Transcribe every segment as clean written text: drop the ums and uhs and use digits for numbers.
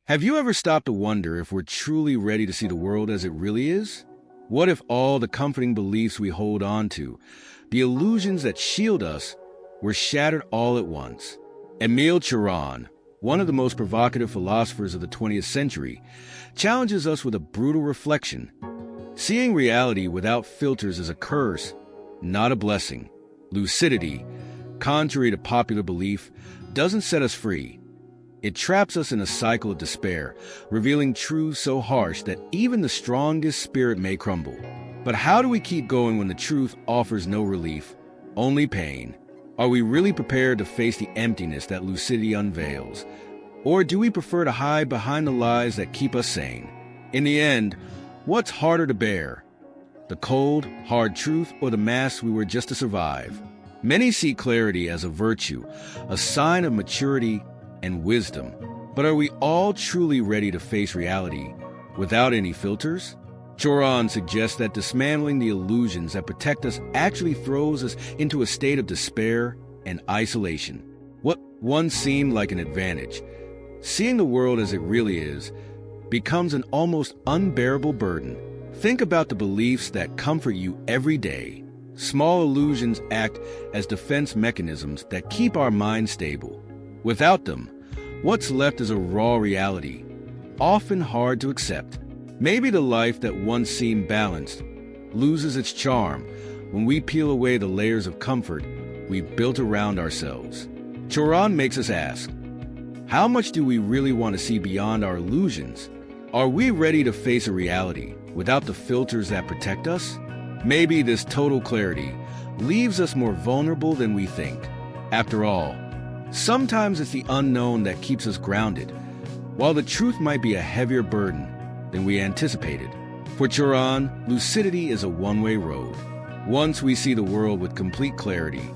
Have you ever stopped to wonder if we're truly ready to see the world as it really is? What if all the comforting beliefs we hold on to, the illusions that shield us, were shattered all at once? Emil Cioran, one of the most provocative philosophers of the 20th century, challenges us with a brutal reflection. Seeing reality without filters is a curse, not a blessing. Lucidity, contrary to popular belief, doesn't set us free. It traps us in a cycle of despair, revealing truths so harsh that even the strongest spirit may crumble. But how do we keep going when the truth offers no relief, only pain? Are we really prepared to face the emptiness that lucidity unveils? Or do we prefer to hide behind the lies that keep us sane? In the end, what's harder to bear? The cold, hard truth, or the mask we wear just to survive? Many see clarity as a virtue, a sign of maturity and wisdom. But are we all truly ready to face reality without any filters? Cioran suggests that dismantling the illusions that protect us actually throws us into a state of despair and isolation. What once seemed like an advantage, seeing the world as it really is, becomes an almost unbearable burden. Think about the beliefs that comfort you every day. Small illusions act as defense mechanisms that keep our minds stable. Without them, what's left is a raw reality, often hard to accept. Maybe the life that once seemed balanced loses its charm when we peel away the layers of comfort we've built around ourselves. Cioran makes us ask, how much do we really want to see beyond our illusions? Are we ready to face a reality without the filters that protect us? Maybe this total clarity leaves us more vulnerable than we think. After all, sometimes it's the unknown that keeps us grounded, while the truth might be a heavier burden than we anticipated. For Cioran, lucidity is a one-way road. Once we see the world with complete clarity,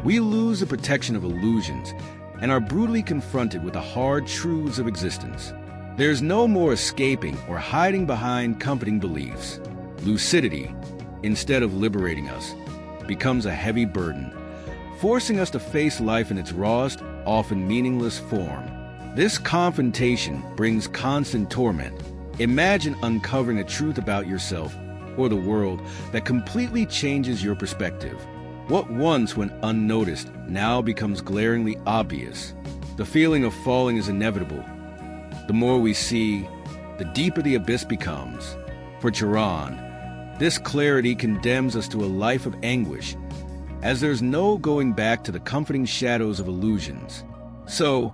we lose the protection of illusions and are brutally confronted with the hard truths of existence. There's no more escaping or hiding behind comforting beliefs. Lucidity, instead of liberating us, becomes a heavy burden, forcing us to face life in its rawest, often meaningless form. This confrontation brings constant torment. Imagine uncovering the truth about yourself or the world that completely changes your perspective. What once went unnoticed now becomes glaringly obvious. The feeling of falling is inevitable. The more we see, the deeper the abyss becomes. For Cioran, this clarity condemns us to a life of anguish, as there's no going back to the comforting shadows of illusions. So,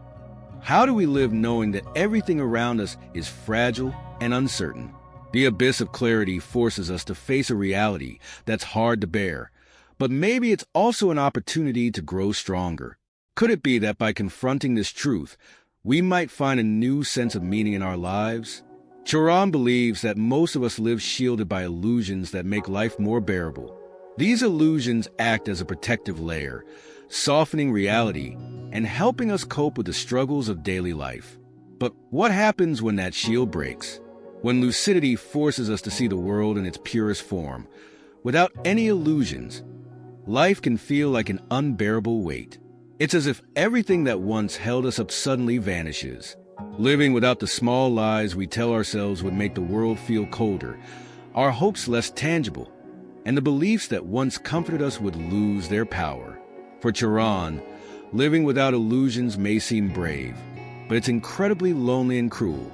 how do we live knowing that everything around us is fragile and uncertain? The abyss of clarity forces us to face a reality that's hard to bear, but maybe it's also an opportunity to grow stronger. Could it be that by confronting this truth, we might find a new sense of meaning in our lives? Cioran believes that most of us live shielded by illusions that make life more bearable. These illusions act as a protective layer, softening reality and helping us cope with the struggles of daily life. But what happens when that shield breaks? When lucidity forces us to see the world in its purest form, without any illusions, life can feel like an unbearable weight. It's as if everything that once held us up suddenly vanishes. Living without the small lies we tell ourselves would make the world feel colder, our hopes less tangible, and the beliefs that once comforted us would lose their power. For Cioran, living without illusions may seem brave, but it's incredibly lonely and cruel.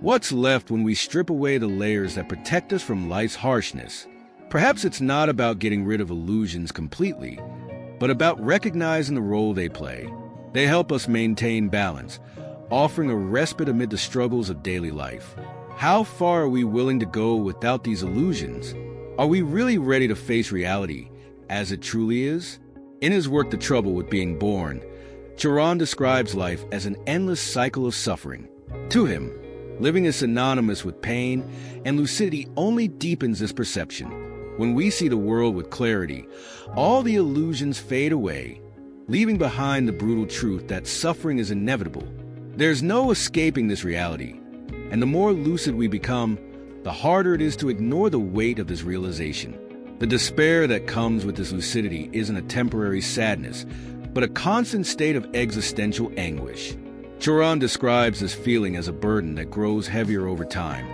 What's left when we strip away the layers that protect us from life's harshness? Perhaps it's not about getting rid of illusions completely, but about recognizing the role they play. They help us maintain balance, offering a respite amid the struggles of daily life. How far are we willing to go without these illusions? Are we really ready to face reality as it truly is? In his work, The Trouble with Being Born, Cioran describes life as an endless cycle of suffering. To him, living is synonymous with pain, and lucidity only deepens this perception. When we see the world with clarity, all the illusions fade away, leaving behind the brutal truth that suffering is inevitable. There's no escaping this reality, and the more lucid we become, the harder it is to ignore the weight of this realization. The despair that comes with this lucidity isn't a temporary sadness, but a constant state of existential anguish. Cioran describes this feeling as a burden that grows heavier over time,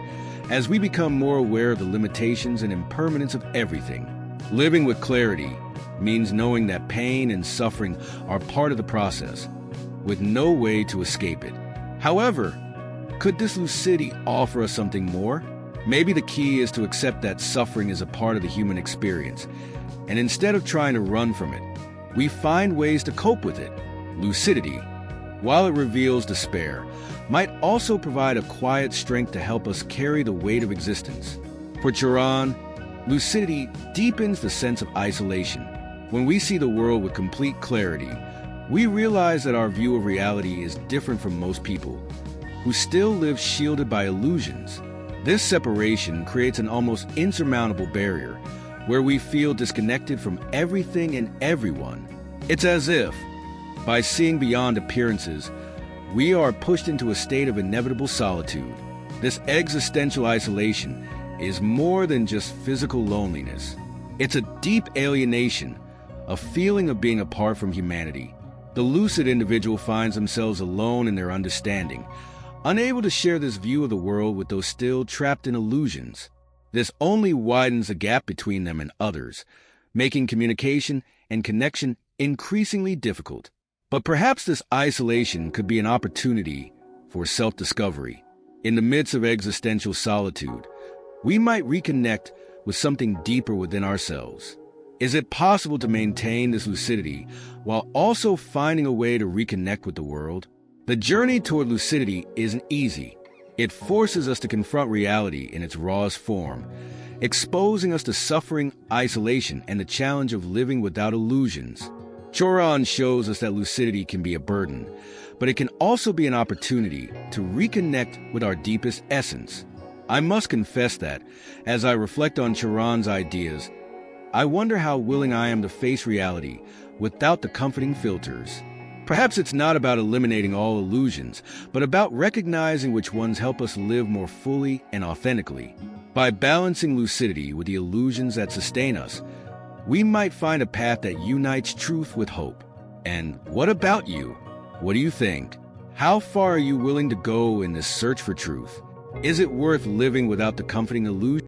as we become more aware of the limitations and impermanence of everything. Living with clarity means knowing that pain and suffering are part of the process, with no way to escape it. However, could this lucidity offer us something more? Maybe the key is to accept that suffering is a part of the human experience, and instead of trying to run from it, we find ways to cope with it. Lucidity, while it reveals despair, might also provide a quiet strength to help us carry the weight of existence. For Cioran, lucidity deepens the sense of isolation. When we see the world with complete clarity, we realize that our view of reality is different from most people, who still live shielded by illusions. This separation creates an almost insurmountable barrier, where we feel disconnected from everything and everyone. It's as if, by seeing beyond appearances, we are pushed into a state of inevitable solitude. This existential isolation is more than just physical loneliness. It's a deep alienation, a feeling of being apart from humanity. The lucid individual finds themselves alone in their understanding, unable to share this view of the world with those still trapped in illusions. This only widens the gap between them and others, making communication and connection increasingly difficult. But perhaps this isolation could be an opportunity for self-discovery. In the midst of existential solitude, we might reconnect with something deeper within ourselves. Is it possible to maintain this lucidity while also finding a way to reconnect with the world? The journey toward lucidity isn't easy. It forces us to confront reality in its rawest form, exposing us to suffering, isolation, and the challenge of living without illusions. Cioran shows us that lucidity can be a burden, but it can also be an opportunity to reconnect with our deepest essence. I must confess that, as I reflect on Cioran's ideas, I wonder how willing I am to face reality without the comforting filters. Perhaps it's not about eliminating all illusions, but about recognizing which ones help us live more fully and authentically. By balancing lucidity with the illusions that sustain us, we might find a path that unites truth with hope. And what about you? What do you think? How far are you willing to go in this search for truth? Is it worth living without the comforting illusion?